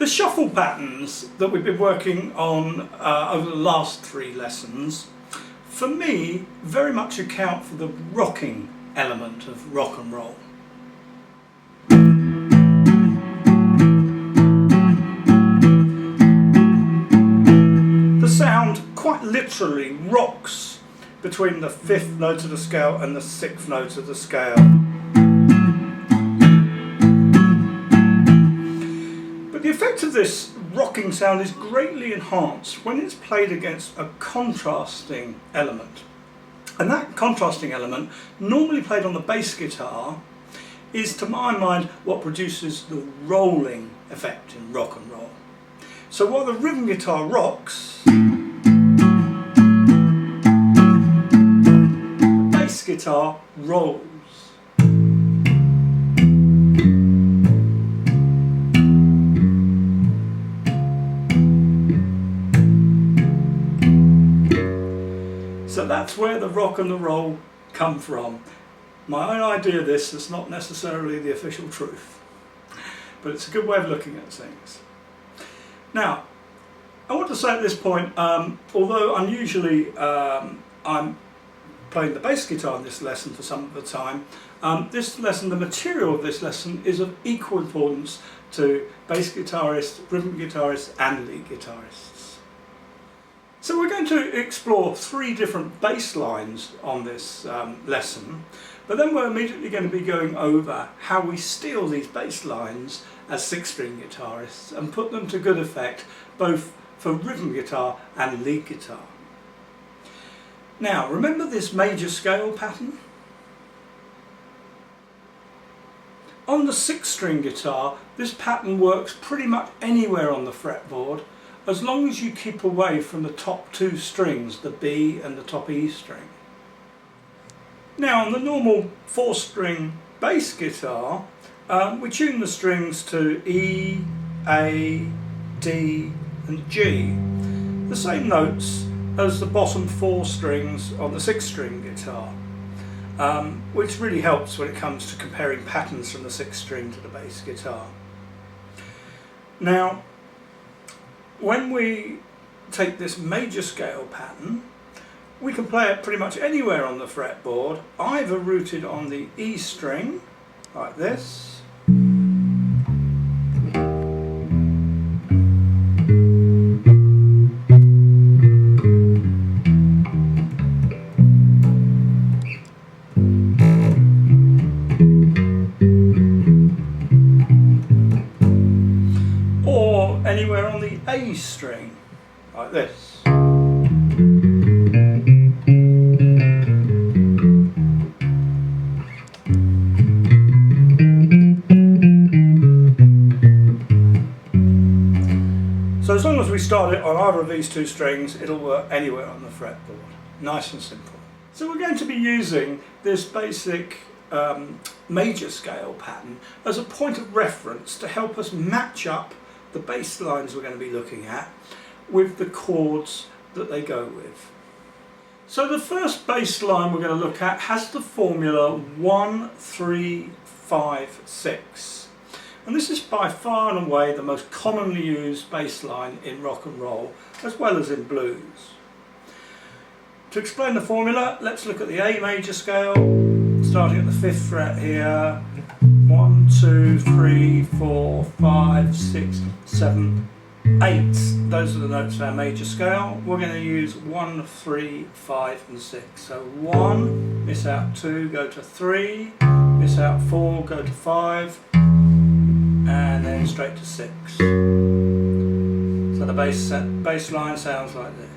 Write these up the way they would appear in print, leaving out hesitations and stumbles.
The shuffle patterns that we've been working on over the last 3 lessons, for me, very much account for the rocking element of rock and roll. The sound quite literally rocks between the 5th note of the scale and the 6th note of the scale. But the effect of this rocking sound is greatly enhanced when it's played against a contrasting element. And that contrasting element, normally played on the bass guitar, is to my mind what produces the rolling effect in rock and roll. So while the rhythm guitar rocks, the bass guitar rolls. So that's where the rock and the roll come from. My own idea of this is not necessarily the official truth, but it's a good way of looking at things. Now, I want to say at this point, although unusually I'm playing the bass guitar in this lesson for some of the time, the material of this lesson is of equal importance to bass guitarists, rhythm guitarists and lead guitarists. So we're going to explore 3 different bass lines on this lesson, but then we're immediately going to be going over how we steal these bass lines as 6-string guitarists and put them to good effect both for rhythm guitar and lead guitar. Now, remember this major scale pattern? On the 6-string guitar, this pattern works pretty much anywhere on the fretboard, as long as you keep away from the top 2 strings, the B and the top E string. Now on the normal 4-string bass guitar, we tune the strings to E, A, D and G, the same notes as the bottom 4 strings on the 6-string guitar, which really helps when it comes to comparing patterns from the 6th string to the bass guitar. Now, when we take this major scale pattern, we can play it pretty much anywhere on the fretboard, either rooted on the E string, like this, or anywhere on the A string, like this. So as long as we start it on either of these 2 strings, it'll work anywhere on the fretboard. Nice and simple. So we're going to be using this basic major scale pattern as a point of reference to help us match up the bass lines we're going to be looking at with the chords that they go with. So the first bass line we're going to look at has the formula 1, 3, 5, 6. And this is by far and away the most commonly used bass line in rock and roll, as well as in blues. To explain the formula, let's look at the A major scale, starting at the 5th fret here. 1, 2, 3, 4, 5, 6, 7, 8. Those are the notes of our major scale. We're going to use 1, 3, 5 and 6. So 1, miss out 2, go to 3, miss out 4, go to 5, and then straight to 6. So the bass line sounds like this.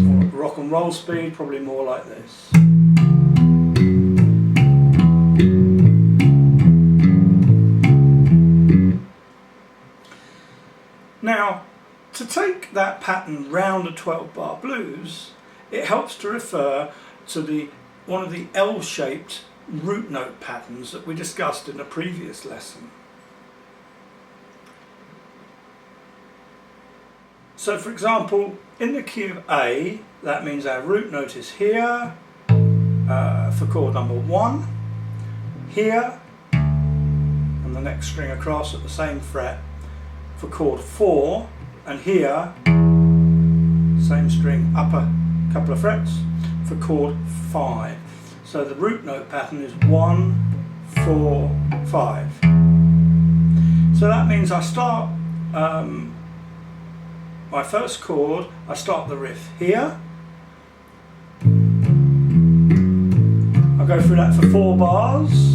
Or rock and roll speed, probably more like this. Now, to take that pattern round a 12-bar blues, it helps to refer to one of the L-shaped root note patterns that we discussed in a previous lesson. So for example, in the key of A, that means our root note is here for chord number 1, here, and the next string across at the same fret for chord 4, and here, same string up a couple of frets for chord 5. So the root note pattern is 1, 4, 5. So that means I start my first chord, I start the riff here. I'll go through that for 4 bars.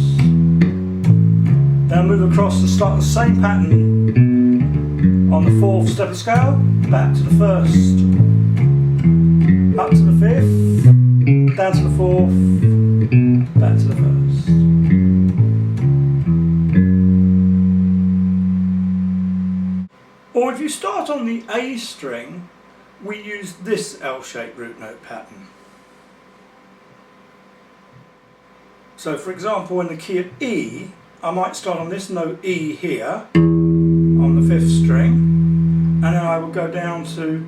Then I'll move across and start the same pattern on the 4th step of scale, back to the 1st, up to the 5th, down to the 4th, back to the 1st. Or if you start on the A string, we use this L-shaped root note pattern. So for example, in the key of E, I might start on this note E here, on the 5th string, and then I will go down to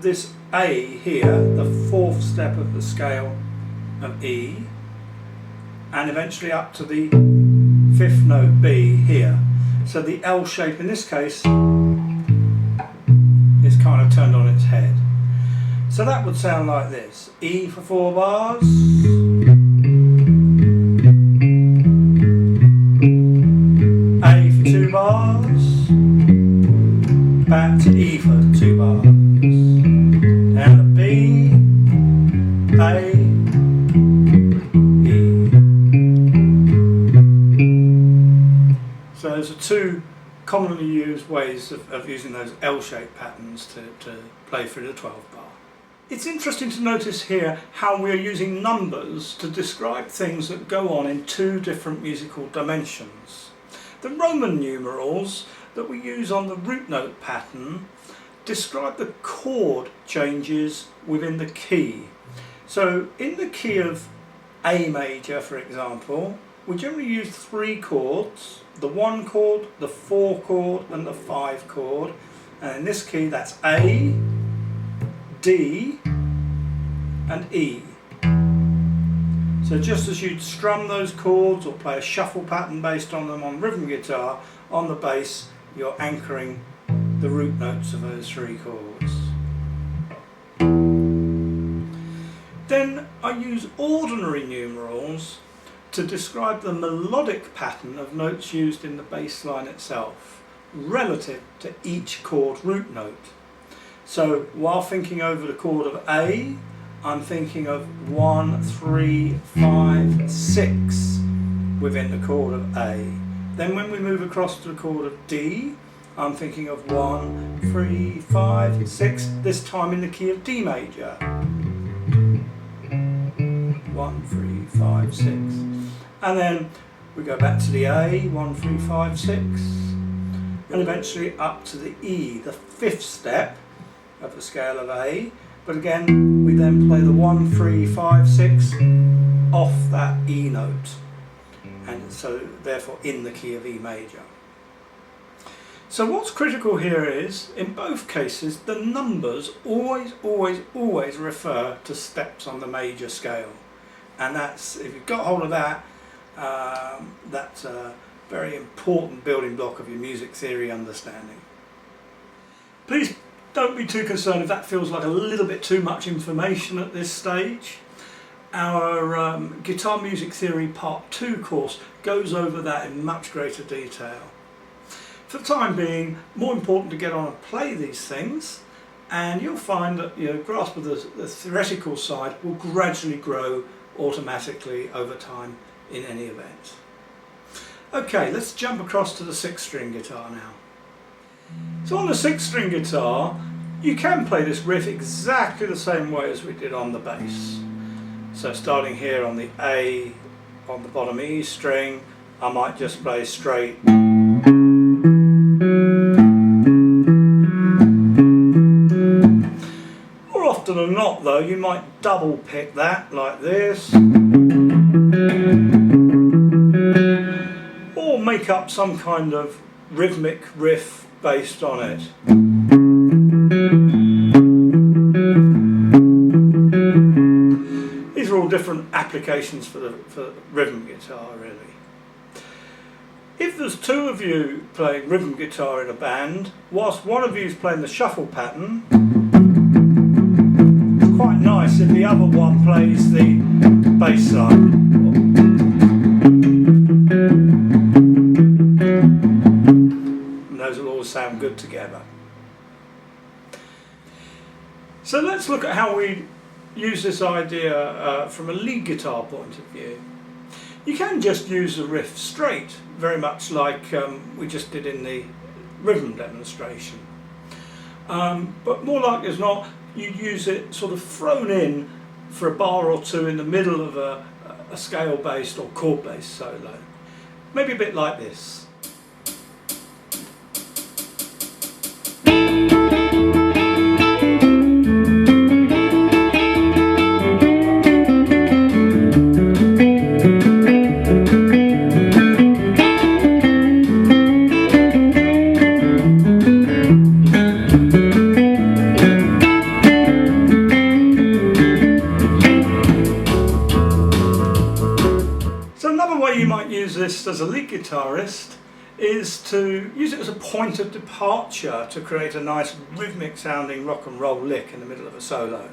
this A here, the 4th step of the scale of E, and eventually up to the 5th note B here. So the L shape in this case is kind of turned on its head. So that would sound like this. E for 4 bars, A for 2 bars, back to E for 2 bars, down to B, A, E. So those are 2 commonly used ways of using those L-shaped patterns to play through the 12th bar. It's interesting to notice here how we're using numbers to describe things that go on in 2 different musical dimensions. The Roman numerals that we use on the root note pattern describe the chord changes within the key. So in the key of A major, for example, we generally use 3 chords, the 1 chord, the 4 chord and the 5 chord, and in this key that's A, D and E. So just as you'd strum those chords or play a shuffle pattern based on them on rhythm guitar, on the bass you're anchoring the root notes of those 3 chords. Then I use ordinary numerals to describe the melodic pattern of notes used in the bass line itself, relative to each chord root note. So while thinking over the chord of A, I'm thinking of 1, 3, 5, 6 within the chord of A. Then when we move across to the chord of D, I'm thinking of 1, 3, 5, 6, this time in the key of D major. 1, 3, 5, 6. And then we go back to the A, 1, 3, 5, 6, and eventually up to the E, the 5th step of the scale of A. But again, we then play the 1, 3, 5, 6 off that E note, and so therefore in the key of E major. So what's critical here is, in both cases, the numbers always refer to steps on the major scale. And that's, if you've got hold of that, that's a very important building block of your music theory understanding. Please don't be too concerned if that feels like a little bit too much information at this stage. Our Guitar Music Theory Part 2 course goes over that in much greater detail. For the time being, more important to get on and play these things, and you'll find that your grasp of the theoretical side will gradually grow automatically over time in any event. Okay, let's jump across to the 6-string guitar now. So on the 6-string guitar, you can play this riff exactly the same way as we did on the bass. So starting here on the A, on the bottom E string, I might just play straight. More often than not though, you might double pick that like this, or make up some kind of rhythmic riff based on it. These are all different applications for rhythm guitar, really. there's two of you playing rhythm guitar in a band, whilst one of you is playing the shuffle pattern, it's quite nice if the other one plays the bass line. And those will all sound good together. So let's look at how we use this idea from a lead guitar point of view. You can just use the riff straight, very much like we just did in the rhythm demonstration. But more likely as not, you use it sort of thrown in for a bar or two in the middle of a scale-based or chord-based solo. Maybe a bit like this. You might use this as a lead guitarist is to use it as a point of departure to create a nice rhythmic sounding rock and roll lick in the middle of a solo.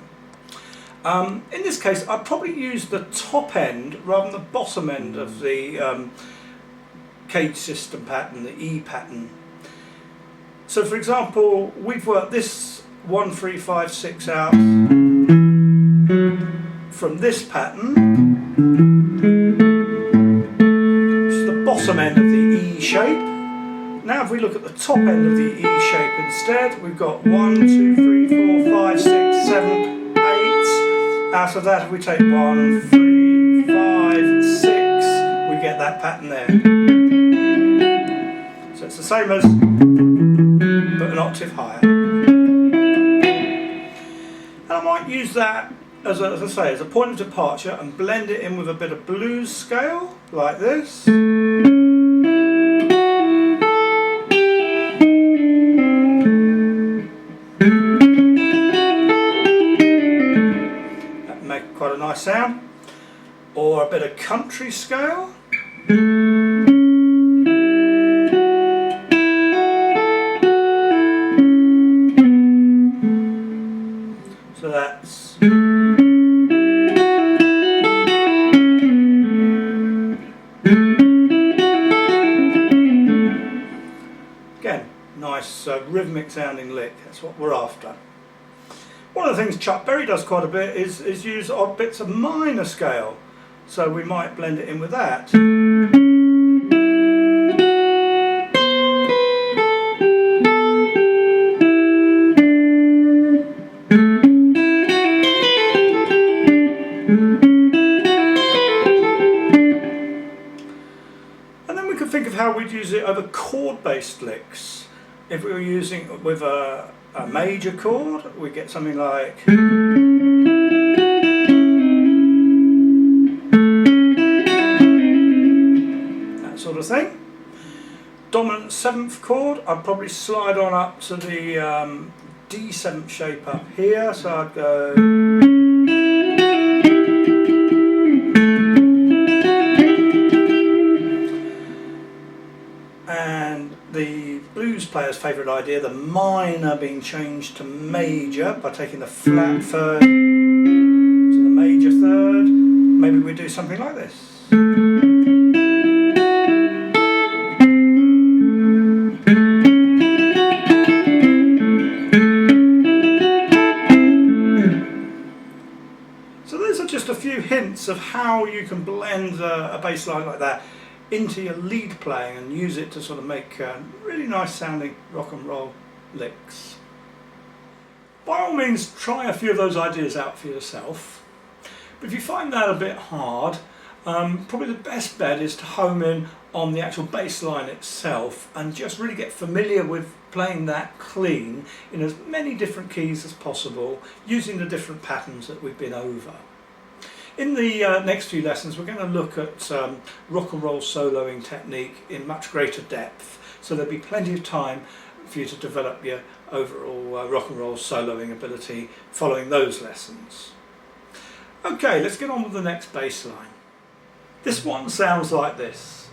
In this case I'd probably use the top end rather than the bottom end of the cage system pattern, the E pattern. So for example, we've worked this 1, 3, 5, 6 out from this pattern, bottom end of the E shape. Now if we look at the top end of the E shape instead, we've got 1, 2, 3, 4, 5, 6, 7, 8. Out of that, if we take 1, 3, 5, 6, we get that pattern there. So it's the same as, but an octave higher. And I might use that as I say, as a point of departure and blend it in with a bit of blues scale, like this. That make quite a nice sound. Or a bit of country scale. So that's again, nice rhythmic sounding lick, that's what we're after. One of the things Chuck Berry does quite a bit is use odd bits of minor scale, so we might blend it in with that. Think of how we'd use it over chord-based licks. If we were using it with a major chord, we get something like that sort of thing. Dominant 7th chord, I'd probably slide on up to the D7 shape up here, so I'd go the blues player's favourite idea, the minor being changed to major by taking the flat third to the major third. Maybe we do something like this. So those are just a few hints of how you can blend a bass line like that into your lead playing and use it to sort of make really nice sounding rock and roll licks. By all means, try a few of those ideas out for yourself, but if you find that a bit hard, probably the best bet is to home in on the actual bass line itself and just really get familiar with playing that clean in as many different keys as possible using the different patterns that we've been over. In the next few lessons we're going to look at rock and roll soloing technique in much greater depth, so there'll be plenty of time for you to develop your overall rock and roll soloing ability following those lessons. Okay, let's get on with the next bass line. This one sounds like this.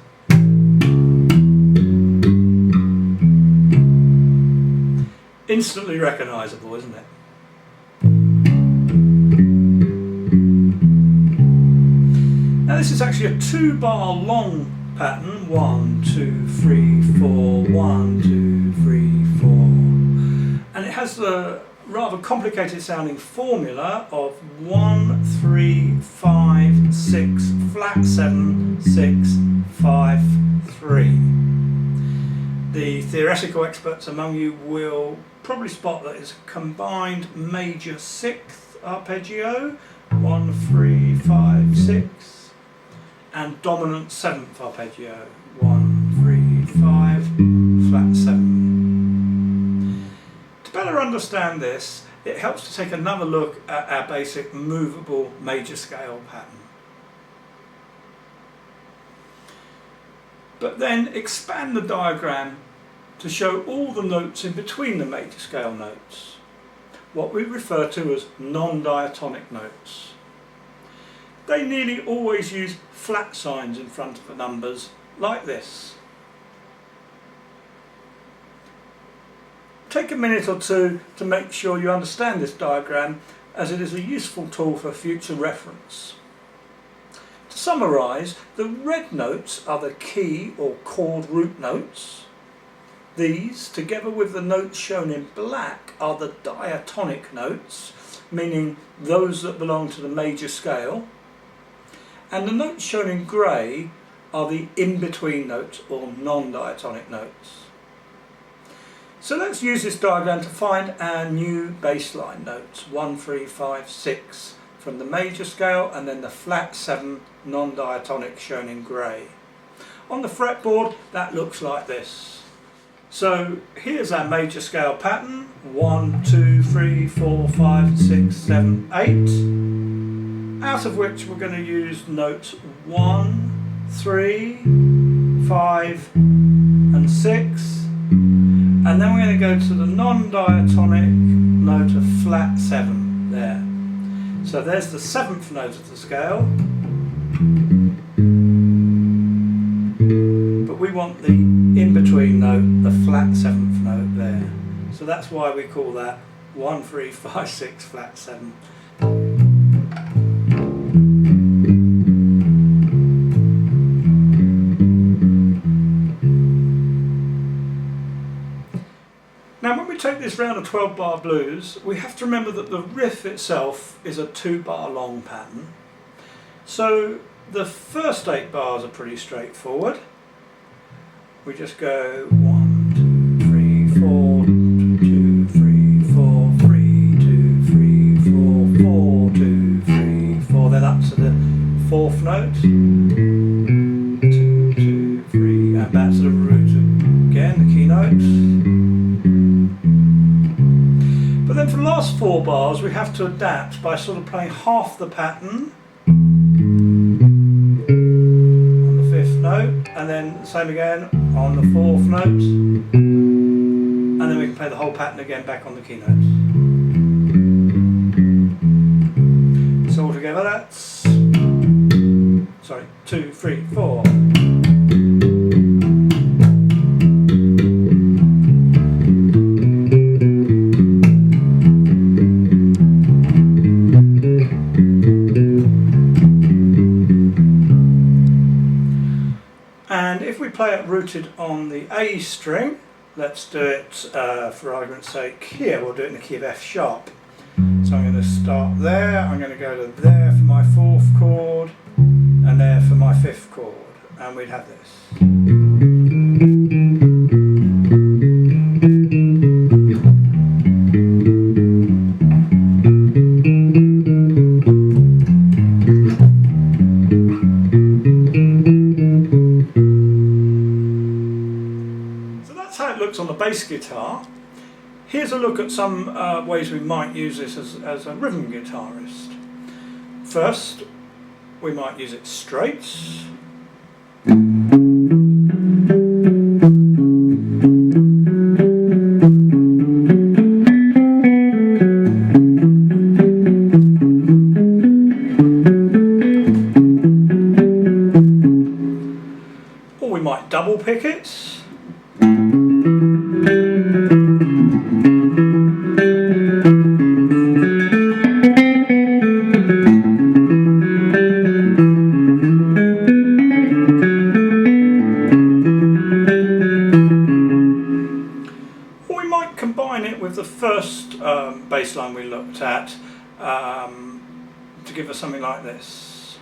Instantly recognisable, isn't it? Now this is actually a 2-bar long pattern. 1, 2, 3, 4, 1, 2, 3, 4. And it has the rather complicated sounding formula of 1, 3, 5, 6, flat 7, 6, 5, 3. The theoretical experts among you will probably spot that it's a combined major 6th arpeggio, 1, 3, 5, 6, and dominant 7th arpeggio, 1, 3, 5, flat 7. To better understand this, it helps to take another look at our basic movable major scale pattern. But then expand the diagram to show all the notes in between the major scale notes, what we refer to as non-diatonic notes. They nearly always use flat signs in front of the numbers, like this. Take a minute or two to make sure you understand this diagram, as it is a useful tool for future reference. To summarise, the red notes are the key or chord root notes. These, together with the notes shown in black, are the diatonic notes, meaning those that belong to the major scale. And the notes shown in grey are the in-between notes, or non-diatonic notes. So let's use this diagram to find our new baseline notes, 1, 3, 5, 6, from the major scale, and then the flat 7 non-diatonic shown in grey. On the fretboard, that looks like this. So here's our major scale pattern, 1, 2, 3, 4, 5, 6, 7, 8, out of which we're going to use notes 1, 3, 5 and 6, and then we're going to go to the non-diatonic note of flat 7 there. So there's the 7th note of the scale, but we want the in-between note, the flat 7th note there. So that's why we call that 1, 3, 5, 6, flat 7. Now when we take this round of 12-bar blues, we have to remember that the riff itself is a 2-bar long pattern. So the first 8 bars are pretty straightforward. We just go 1, 2, 3, 4, 2, 3, 4, 3, 2, 3, 4, 4, 2, 3, 4, then up to the 4th note. 2, 2, 3, and back to the root again, the key notes. But then for the last 4 bars we have to adapt by sort of playing half the pattern on the 5th note, and then the same again on the 4th note, and then we can play the whole pattern again back on the key notes. So altogether that's 2, 3, 4. And if we play it rooted on the A string, let's do it for argument's sake here, we'll do it in the key of F sharp. So I'm going to start there, I'm going to go to there for my 4th chord, and there for my 5th chord, and we'd have this. On the bass guitar. Here's a look at some ways we might use this as a rhythm guitarist. First, we might use it straight. Or we might double pick it. bass line we looked at to give us something like this.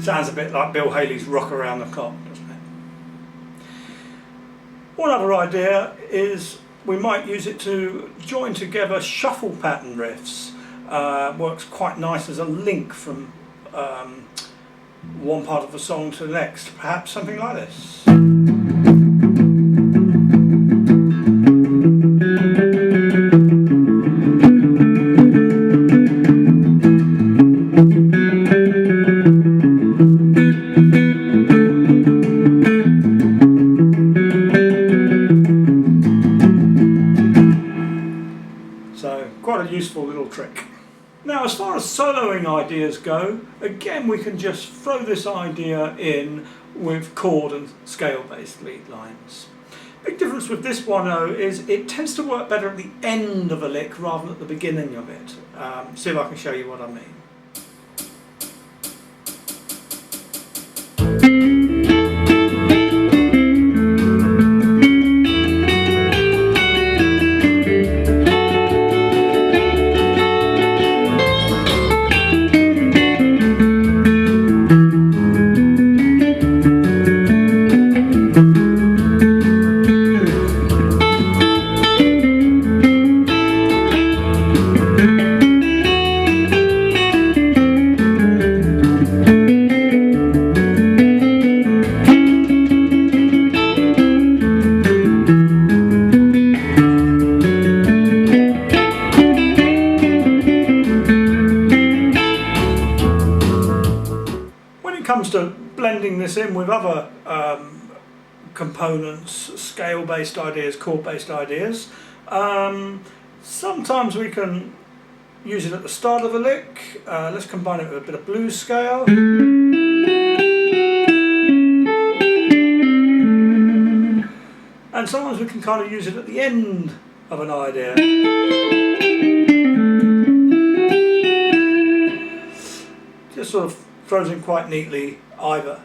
Sounds a bit like Bill Haley's Rock Around the Clock, doesn't it? One other idea is we might use it to join together shuffle pattern riffs. Works quite nice as a link from one part of the song to the next, perhaps something like this. So, quite a useful little trick. Now, as far as soloing ideas go, again we can just throw this idea in with chord and scale-based lead lines. Big difference with this one though is it tends to work better at the end of a lick rather than at the beginning of it. See if I can show you what I mean. Comes to blending this in with other components, scale-based ideas, chord-based ideas. Sometimes we can use it at the start of the lick. Let's combine it with a bit of blues scale. And sometimes we can kind of use it at the end of an idea. Just sort of throws in quite neatly either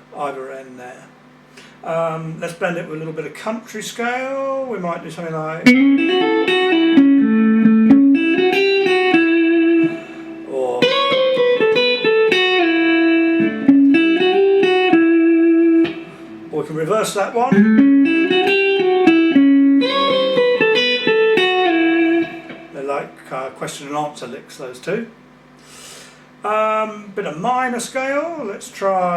end there. Let's blend it with a little bit of country scale. We might do something like, or we can reverse that one. They're like question and answer licks, those two. Bit of minor scale, let's try.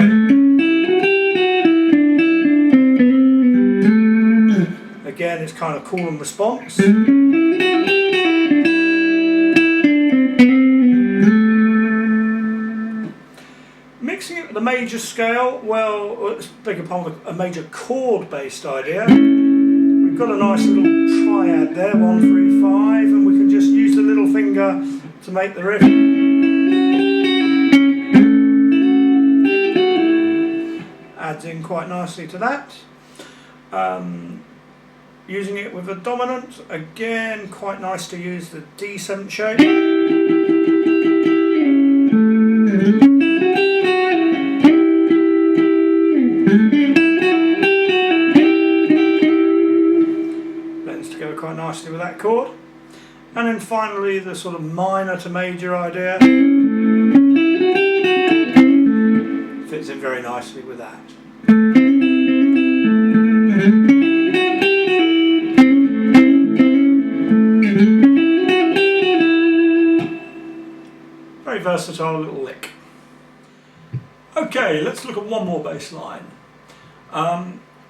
Again, it's kind of call and response. Mixing it with the major scale, well, let's beg your pardon, a major chord based idea. We've got a nice little triad there, 1, 3, 5, and we can just use the little finger to make the riff. Adds in quite nicely to that. Using it with a dominant, again quite nice to use the D7 shape. Blends together quite nicely with that chord. And then finally the sort of minor to major idea. Fits in very nicely with that. Very versatile little lick. Okay, let's look at one more bass line.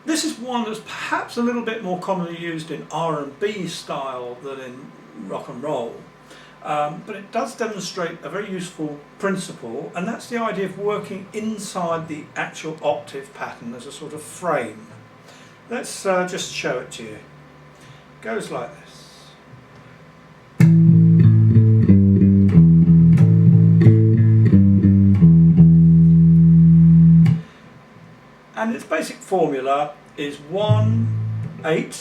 This is one that's perhaps a little bit more commonly used in R&B style than in rock and roll. But it does demonstrate a very useful principle, and that's the idea of working inside the actual octave pattern as a sort of frame. Let's just show it to you. It goes like this. And its basic formula is 1, 8,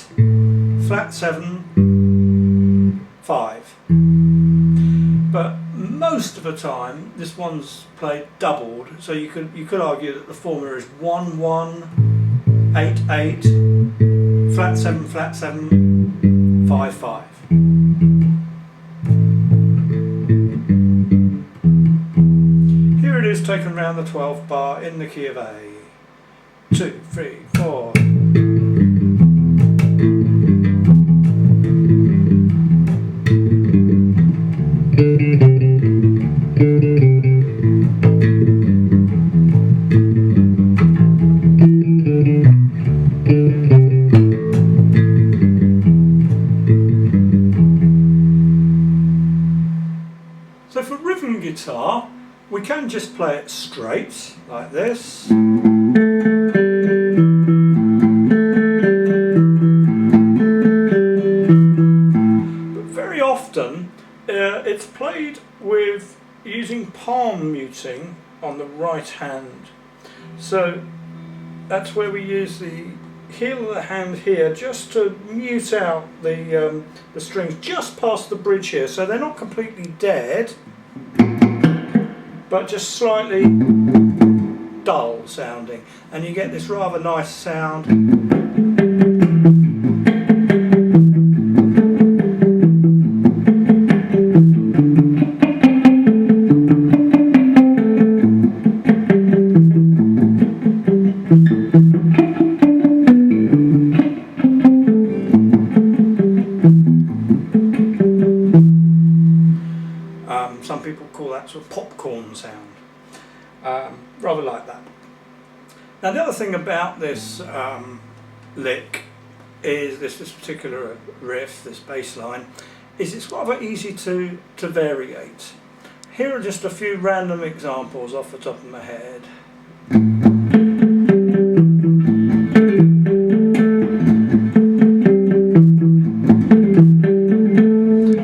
flat 7, 5. But most of the time this one's played doubled, so you could argue that the formula is 1 1 8 8 flat 7 flat 7 5 5. Here it is taken round the 12th bar in the key of A. 2 3 4. So for rhythm guitar, we can just play it straight, like this. But very often, it's played with using palm muting on the right hand. So that's where we use the heel of the hand here just to mute out the strings just past the bridge here, so they're not completely dead, but just slightly dull sounding, and you get this rather nice sound. Some people call that sort of popcorn sound. Rather like that. Now the other thing about this lick is this particular riff, this bass line, is it's rather easy to variate. Here are just a few random examples off the top of my head.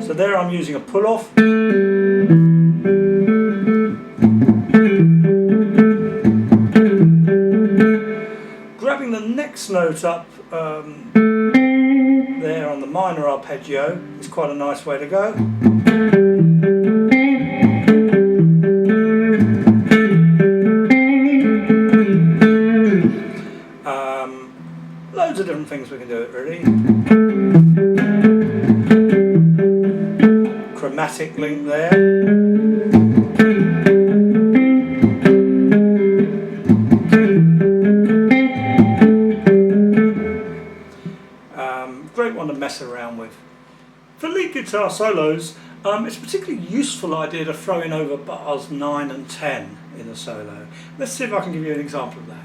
So there I'm using a pull-off. Grabbing the next note up there on the minor arpeggio is quite a nice way to go. Loads of different things we can do it really. Chromatic link there. Great one to mess around with. For lead guitar solos, it's a particularly useful idea to throw in over bars 9 and 10 in a solo. Let's see if I can give you an example of that.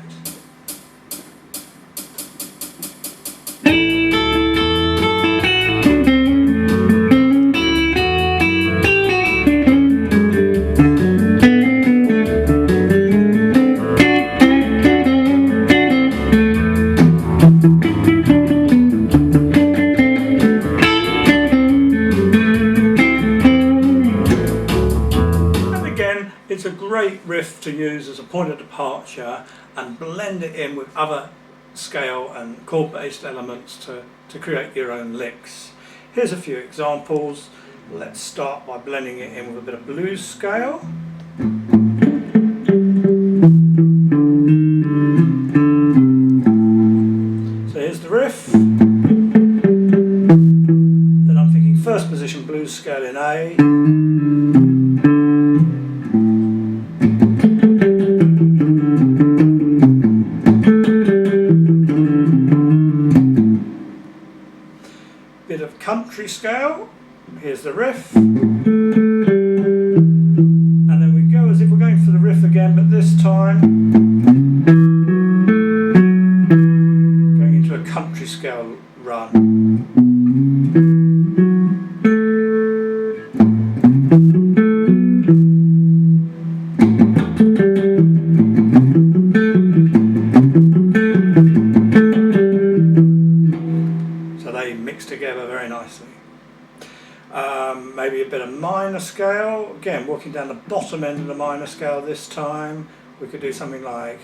It's a great riff to use as a point of departure and blend it in with other scale and chord based elements to create your own licks. Here's a few examples. Let's start by blending it in with a bit of blues scale. So here's the riff. Then I'm thinking first position blues scale in A. Bit of country scale, here's the riff, and then we go as if we're going for the riff again, but this time going into a country scale run. Mixed together very nicely. Maybe a bit of minor scale, again working down the bottom end of the minor scale this time. We could do something like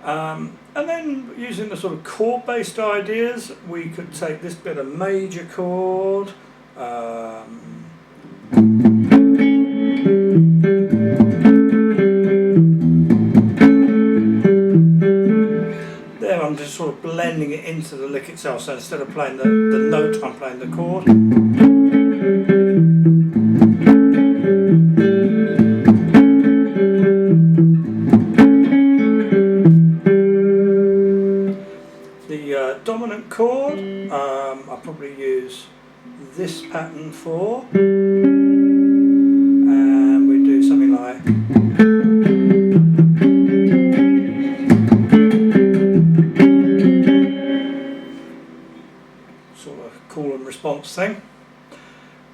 And then using the sort of chord-based ideas, we could take this bit of major chord, there I'm just sort of blending it into the lick itself, so instead of playing the note, I'm playing the chord. The dominant chord, I'll probably use this pattern for, and we do something like sort of call and response thing.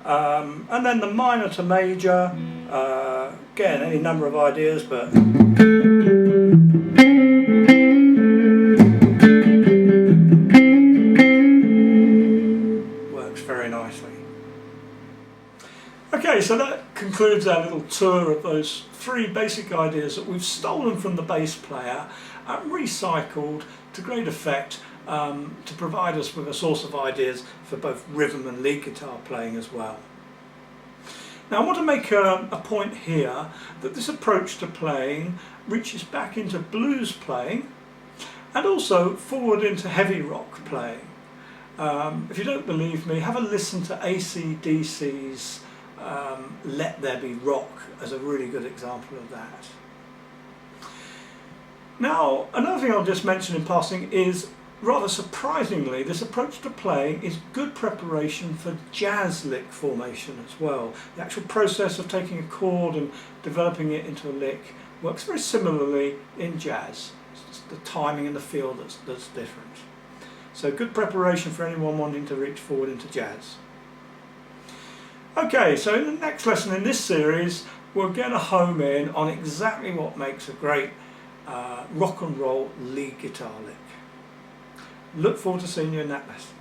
And then the minor to major, again any number of ideas, but very nicely. Okay, so that concludes our little tour of those three basic ideas that we've stolen from the bass player and recycled to great effect to provide us with a source of ideas for both rhythm and lead guitar playing as well. Now I want to make a point here that this approach to playing reaches back into blues playing and also forward into heavy rock playing. If you don't believe me, have a listen to AC/DC's Let There Be Rock as a really good example of that. Now, another thing I'll just mention in passing is, rather surprisingly, this approach to playing is good preparation for jazz lick formation as well. The actual process of taking a chord and developing it into a lick works very similarly in jazz. It's just the timing and the feel that's different. So good preparation for anyone wanting to reach forward into jazz. Okay, so in the next lesson in this series, we're going to home in on exactly what makes a great rock and roll lead guitar lick. Look forward to seeing you in that lesson.